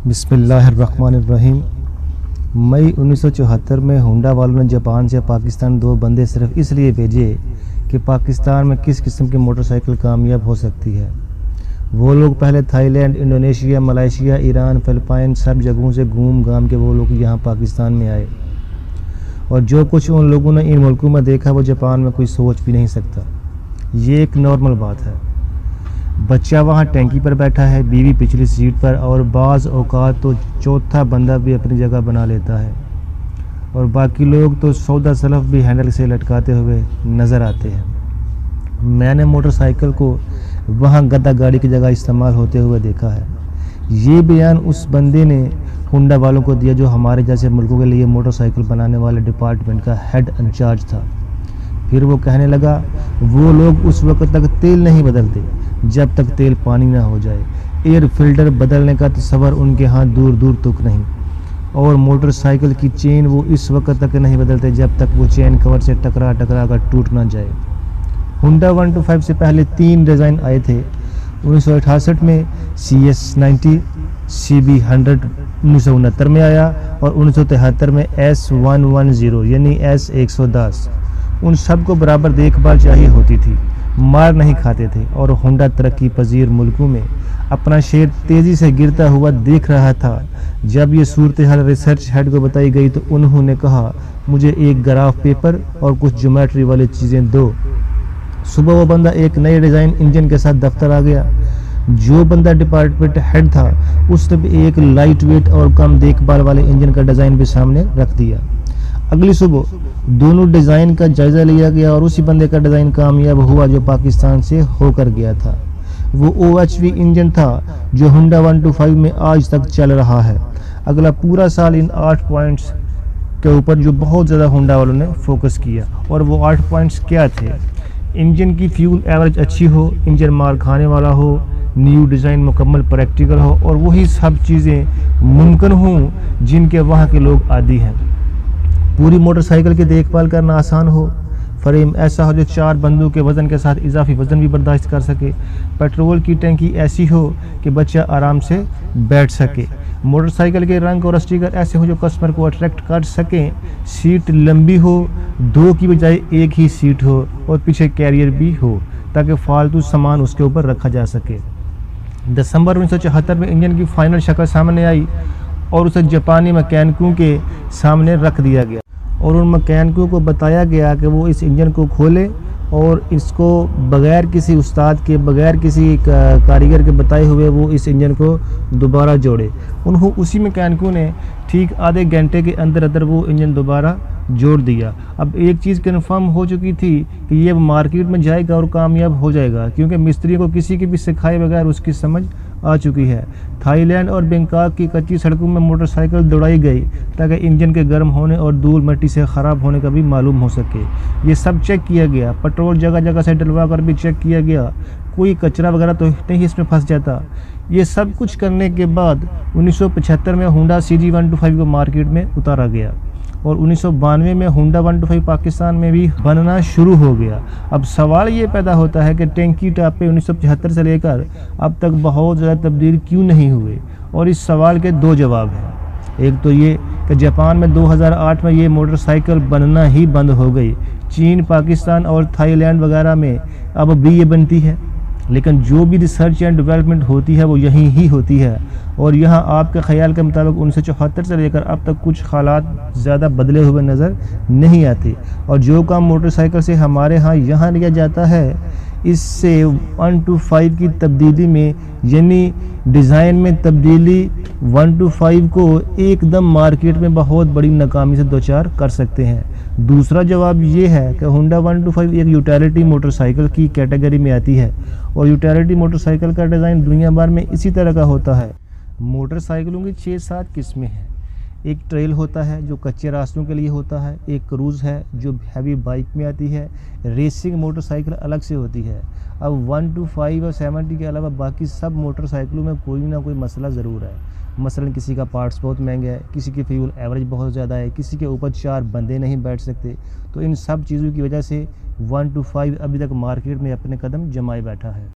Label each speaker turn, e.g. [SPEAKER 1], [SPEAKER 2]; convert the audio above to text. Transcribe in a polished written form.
[SPEAKER 1] بسم اللہ الرحمن الرحیم۔ مئی 1974 میں ہونڈا والوں نے جاپان سے پاکستان 2 بندے صرف اس لیے بھیجے کہ پاکستان میں کس قسم کی موٹر سائیکل کامیاب ہو سکتی ہے۔ وہ لوگ پہلے Thailand, Indonesia, Malaysia, Iran, Philippines سب جگہوں سے گھوم گھام کے وہ لوگ یہاں پاکستان میں آئے، اور جو کچھ ان لوگوں نے ان ملکوں میں دیکھا وہ جاپان میں کوئی سوچ بھی نہیں سکتا۔ یہ ایک نارمل بات ہے۔ بچہ وہاں ٹینکی پر بیٹھا ہے، بیوی پچھلی سیٹ پر، اور بعض اوقات تو چوتھا بندہ بھی اپنی جگہ بنا لیتا ہے، اور باقی لوگ تو سودا سلف بھی ہینڈل سے لٹکاتے ہوئے نظر آتے ہیں۔ میں نے موٹر سائیکل کو وہاں گدا گاڑی کی جگہ استعمال ہوتے ہوئے دیکھا ہے۔ یہ بیان اس بندے نے ہونڈا والوں کو دیا جو ہمارے جیسے ملکوں کے لیے موٹر سائیکل بنانے والے ڈپارٹمنٹ کا ہیڈ انچارج تھا۔ پھر وہ کہنے لگا، وہ لوگ اس وقت تک تیل نہیں بدلتے جب تک تیل پانی نہ ہو جائے، ایئر فلٹر بدلنے کا تصور ان کے ہاں دور دور تک نہیں، اور موٹر سائیکل کی چین وہ اس وقت تک نہیں بدلتے جب تک وہ چین کور سے ٹکرا کر ٹوٹ نہ جائے۔ ہونڈا 125 سے پہلے 3 ڈیزائن آئے تھے۔ 1968 میں CS90، CB100 1969 میں آیا، اور 1973 میں S110 یعنی S110۔ ان سب کو برابر دیکھ بھال چاہیے ہوتی تھی، مار نہیں کھاتے تھے، اور ہونڈا ترقی پذیر ملکوں میں اپنا شیئر تیزی سے گرتا ہوا دیکھ رہا تھا۔ جب یہ صورتحال ریسرچ ہیڈ کو بتائی گئی تو انہوں نے کہا، مجھے ایک گراف پیپر اور کچھ جیومیٹری والی چیزیں دو۔ صبح وہ بندہ ایک نئے ڈیزائن انجن کے ساتھ دفتر آ گیا۔ جو بندہ ڈپارٹمنٹ ہیڈ تھا اس نے بھی ایک لائٹ ویٹ اور کم دیکھ بھال والے انجن کا ڈیزائن بھی سامنے رکھ دیا۔ اگلی صبح دونوں ڈیزائن کا جائزہ لیا گیا، اور اسی بندے کا ڈیزائن کامیاب ہوا جو پاکستان سے ہو کر گیا تھا۔ وہ OHV انجن تھا جو ہونڈا 125 میں آج تک چل رہا ہے۔ اگلا پورا سال ان 8 پوائنٹس کے اوپر جو بہت زیادہ ہونڈا والوں نے فوکس کیا، اور وہ 8 پوائنٹس کیا تھے؟ انجن کی فیول ایوریج اچھی ہو، انجن مار کھانے والا ہو، نیو ڈیزائن مکمل پریکٹیکل ہو، اور وہی سب چیزیں ممکن ہوں جن کے وہاں کے لوگ عادی ہیں۔ پوری موٹر سائیکل کی دیکھ بھال کرنا آسان ہو، فریم ایسا ہو جو 4 بندوں کے وزن کے ساتھ اضافی وزن بھی برداشت کر سکے، پیٹرول کی ٹینکی ایسی ہو کہ بچہ آرام سے بیٹھ سکے، موٹر سائیکل کے رنگ اور اسٹیکر ایسے ہو جو کسٹمر کو اٹریکٹ کر سکیں، سیٹ لمبی ہو، 2 کی بجائے 1 ہی سیٹ ہو، اور پیچھے کیریئر بھی ہو تاکہ فالتو سامان اس کے اوپر رکھا جا سکے۔ دسمبر 1974 میں انجن کی فائنل شکل سامنے آئی، اور اسے جاپانی مکینکوں کے سامنے رکھ دیا گیا، اور ان مکینکوں کو بتایا گیا کہ وہ اس انجن کو کھولیں اور اس کو بغیر کسی استاد کے، بغیر کسی کاریگر کے بتائے ہوئے وہ اس انجن کو دوبارہ جوڑے۔ اسی مکینکوں نے ٹھیک آدھے گھنٹے کے اندر وہ انجن دوبارہ جوڑ دیا۔ اب ایک چیز کنفرم ہو چکی تھی کہ یہ مارکیٹ میں جائے گا اور کامیاب ہو جائے گا، کیونکہ مستری کو کسی کی بھی سکھائے بغیر اس کی سمجھ آ چکی ہے۔ تھائی لینڈ اور بینکاک کی کچی سڑکوں میں موٹر سائیکل دوڑائی گئی تاکہ انجن کے گرم ہونے اور دھول مٹی سے خراب ہونے کا بھی معلوم ہو سکے۔ یہ سب چیک کیا گیا، پیٹرول جگہ جگہ سے ڈلوا کر بھی چیک کیا گیا، کوئی کچرا وغیرہ تو نہیں اس میں پھنس جاتا۔ یہ سب کچھ کرنے کے بعد 1975 میں ہونڈا CG125 کو مارکیٹ میں اتارا گیا، اور 1992 میں ہونڈا 125 پاکستان میں بھی بننا شروع ہو گیا۔ اب سوال یہ پیدا ہوتا ہے کہ ٹینکی ٹاپ پہ 1975 سے لے کر اب تک بہت زیادہ تبدیل کیوں نہیں ہوئے، اور اس سوال کے 2 جواب ہیں۔ ایک تو یہ کہ جاپان میں 2008 میں یہ موٹر سائیکل بننا ہی بند ہو گئی، چین، پاکستان اور تھائی لینڈ وغیرہ میں اب بھی یہ بنتی ہے، لیکن جو بھی ریسرچ اینڈ ڈیولپمنٹ ہوتی ہے وہ یہیں ہی ہوتی ہے، اور یہاں آپ کے خیال کے مطابق 1974 سے لے کر اب تک کچھ حالات زیادہ بدلے ہوئے نظر نہیں آتے، اور جو کام موٹر سائیکل سے ہمارے ہاں یہاں لیا جاتا ہے، اس سے 125 کی تبدیلی میں، یعنی ڈیزائن میں تبدیلی 125 کو ایک دم مارکیٹ میں بہت بڑی ناکامی سے دوچار کر سکتے ہیں۔ دوسرا جواب یہ ہے کہ ہونڈا 125 ایک یوٹیلیٹی موٹر سائیکل کی کیٹیگری میں آتی ہے، اور یوٹیلیٹی موٹر سائیکل کا ڈیزائن دنیا بھر میں اسی طرح کا ہوتا ہے۔ موٹر سائیکلوں کی 6-7 قسمیں ہیں۔ ایک ٹریل ہوتا ہے جو کچے راستوں کے لیے ہوتا ہے، ایک کروز ہے جو ہیوی بائک میں آتی ہے، ریسنگ موٹر سائیکل الگ سے ہوتی ہے۔ اب 125 اور 70 کے علاوہ باقی سب موٹر سائیکلوں میں کوئی نہ کوئی مسئلہ ضرور ہے۔ مثلا کسی کا پارٹس بہت مہنگا ہے، کسی کی فیول ایوریج بہت زیادہ ہے، کسی کے اوپر 4 بندے نہیں بیٹھ سکتے، تو ان سب چیزوں کی وجہ سے 125 ابھی تک مارکیٹ میں اپنے قدم جمائے بیٹھا ہے۔